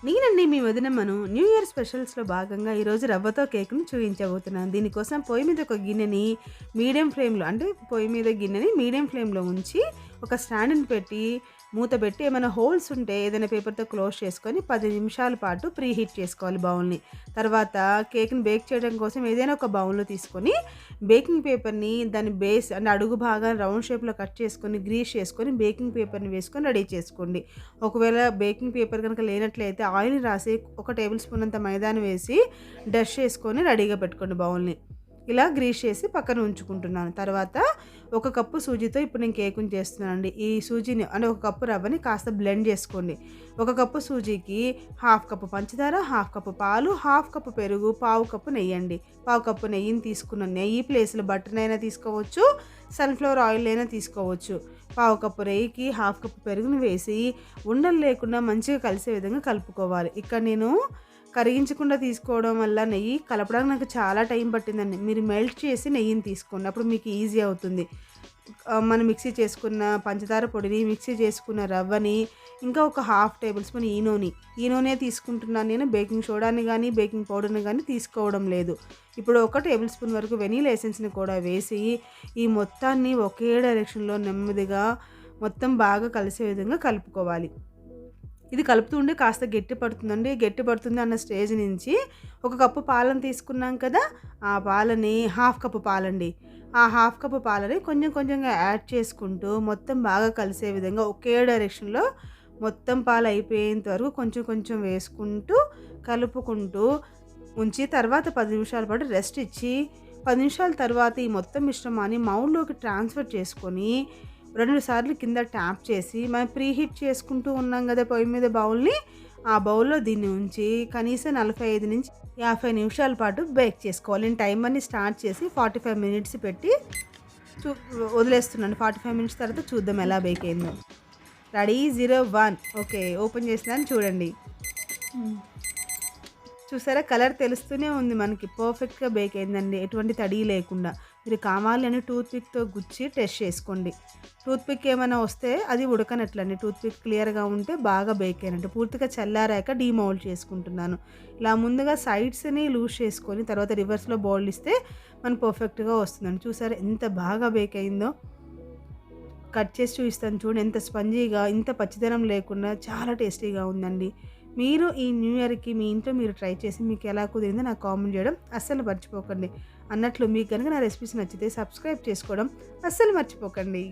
నేనండి మీ వదినమ్మను. New year స్పెషల్స్‌లో భాగంగా ఈరోజు రవ్వతో కేక్‌ని చూయించబోతున్నాను. దీనికోసం పొయ్యి మీద ఒక గిన్నెని మీడియం ఫ్లేమ్‌లో అంటే పొయ్యి మీద గిన్నెని మీడియం ఫ్లేమ్‌లో ఉంచి, ఒక స్టాండ్‌ని పెట్టి, మూత పెట్టి ఏమైనా హోల్స్ ఉంటే ఏదైనా పేపర్‌తో క్లోజ్ చేసుకొని 10 నిమిషాల పాటు ప్రీ హీట్ చేసుకోవాలి బౌల్‌ని. తర్వాత కేక్‌ని బేక్ చేయడం కోసం ఏదైనా ఒక బౌల్‌లో తీసుకొని, బేకింగ్ పేపర్‌ని దాని బేస్ అంటే అడుగు భాగాన్ని రౌండ్ షేప్‌లో కట్ చేసుకొని, గ్రీస్ చేసుకొని, బేకింగ్ పేపర్‌ని వేసుకొని రెడీ చేసుకోండి. ఒకవేళ బేకింగ్ పేపర్ గనుక లేనట్లయితే ఆయిల్ రాసి ఒక టేబుల్ స్పూన్ అంత మైదాని వేసి డస్ట్ చేసుకొని రెడీగా పెట్టుకోండి బౌల్‌ని. ఇలా గ్రీస్ చేసి పక్కన ఉంచుకుంటున్నాను. తర్వాత ఒక కప్పు సూజీతో ఇప్పుడు నేను కేకుని చేస్తున్నానండి. ఈ సూజీని అంటే ఒక కప్పు రవ్వని కాస్త బ్లెండ్ చేసుకోండి. ఒక కప్పు సూజీకి హాఫ్ కప్పు పంచదార, హాఫ్ కప్పు పాలు, హాఫ్ కప్పు పెరుగు, పావు కప్పు నెయ్యండి. పావు కప్పు నెయ్యిని తీసుకున్నాను. నెయ్యి ప్లేస్‌లో బటర్‌నైనా తీసుకోవచ్చు, సన్‌ఫ్లవర్ ఆయిల్ అయినా తీసుకోవచ్చు. పావు కప్పు నెయ్యికి హాఫ్ కప్పు పెరుగుని వేసి ఉండలు లేకుండా మంచిగా కలిసే విధంగా కలుపుకోవాలి. ఇక్కడ నేను కరిగించకుండా తీసుకోవడం వల్ల నెయ్యి కలపడానికి నాకు చాలా టైం పట్టిందండి. మీరు మెల్ట్ చేసి నెయ్యిని తీసుకోండి. అప్పుడు మీకు ఈజీ అవుతుంది. మనం మిక్సీ చేసుకున్న పంచదార పొడిని, మిక్సీ చేసుకున్న రవ్వని, ఇంకా ఒక హాఫ్ టేబుల్ స్పూన్ ఈనోనే తీసుకుంటున్నాను నేను. బేకింగ్ సోడాని గానీ, బేకింగ్ పౌడర్‌ని గానీ తీసుకోవడం లేదు. ఇప్పుడు ఒక టేబుల్ స్పూన్ వరకు వెనిలా ఎసెన్స్‌ని కూడా వేసి, ఈ మొత్తాన్ని ఒకే డైరెక్షన్‌లో నెమ్మదిగా మొత్తం బాగా కలిసే విధంగా కలుపుకోవాలి. ఇది కలుపుతూ ఉంటే కాస్త గట్టి పడుతుందండి. గట్టి పడుతుంది అన్న స్టేజ్ నుంచి ఒక కప్పు పాలను తీసుకున్నాం కదా! ఆ పాలని హాఫ్ కప్పు పాలండి. ఆ హాఫ్ కప్పు పాలని కొంచెం కొంచెంగా యాడ్ చేసుకుంటూ మొత్తం బాగా కలిసే విధంగా ఒకే డైరెక్షన్‌లో మొత్తం పాలు అయిపోయేంత వరకు కొంచెం కొంచెం వేసుకుంటూ, కలుపుకుంటూ ఉంచి తర్వాత 10 నిమిషాల పాటు రెస్ట్ ఇచ్చి, 10 నిమిషాల తర్వాత ఈ మొత్తం మిశ్రమాన్ని మౌల్డ్‌లోకి ట్రాన్స్‌ఫర్ చేసుకొని 2 సార్లు కింద ట్యాప్ చేసి మనం ప్రీ హీట్ చేసుకుంటూ ఉన్నాం కదా పొయ్యి మీద బౌల్‌ని, ఆ బౌల్‌లో దీన్ని ఉంచి కనీసం 45-50 నిమిషాల పాటు బేక్ చేసుకోవాలి. నేను టైమర్‌ని స్టార్ట్ చేసి 45 మినిట్స్ పెట్టి చు వదిలేస్తున్నాను. 45 మినిట్స్ తర్వాత చూద్దాం ఎలా బేక్ అయిందో. Ready 0, 1 okay. ఓపెన్ చేసినాను చూడండి. చూసారా కలర్ తెలుస్తూనే ఉంది మనకి. పర్ఫెక్ట్‌గా బేక్ అయిందండి. ఎటువంటి తడి లేకుండా. మీరు కావాలి అని టూత్ పిక్‌తో గుచ్చి టెస్ట్ చేసుకోండి. టూత్ పిక్ ఏమైనా వస్తే అది ఉడకనట్లండి. టూత్ పిక్ క్లియర్‌గా ఉంటే బాగా బేక్ అయినట్టు. పూర్తిగా చల్లారాక డీమౌల్డ్ చేసుకుంటున్నాను. ఇలా ముందుగా సైడ్స్‌ని లూజ్ చేసుకొని తర్వాత రివర్స్‌లో బౌల్ ఇస్తే మనకు పర్ఫెక్ట్‌గా వస్తుందండి. చూసారా ఎంత బాగా బేక్ అయిందో. కట్ చేసి చూపిస్తాను చూడండి. ఎంత స్పంజీగా, ఇంత పచ్చిదనం లేకుండా చాలా టేస్టీగా ఉందండి. మీరు ఈ న్యూ ఇయర్‌కి మీ ఇంట్లో మీరు ట్రై చేసి మీకు ఎలా కుదిరిందో నాకు కామెంట్ చేయడం అస్సలు మర్చిపోకండి. అన్నట్లు మీకు గనుక నా రెసిపీస్ నచ్చితే సబ్స్క్రైబ్ చేసుకోవడం అస్సలు మర్చిపోకండి.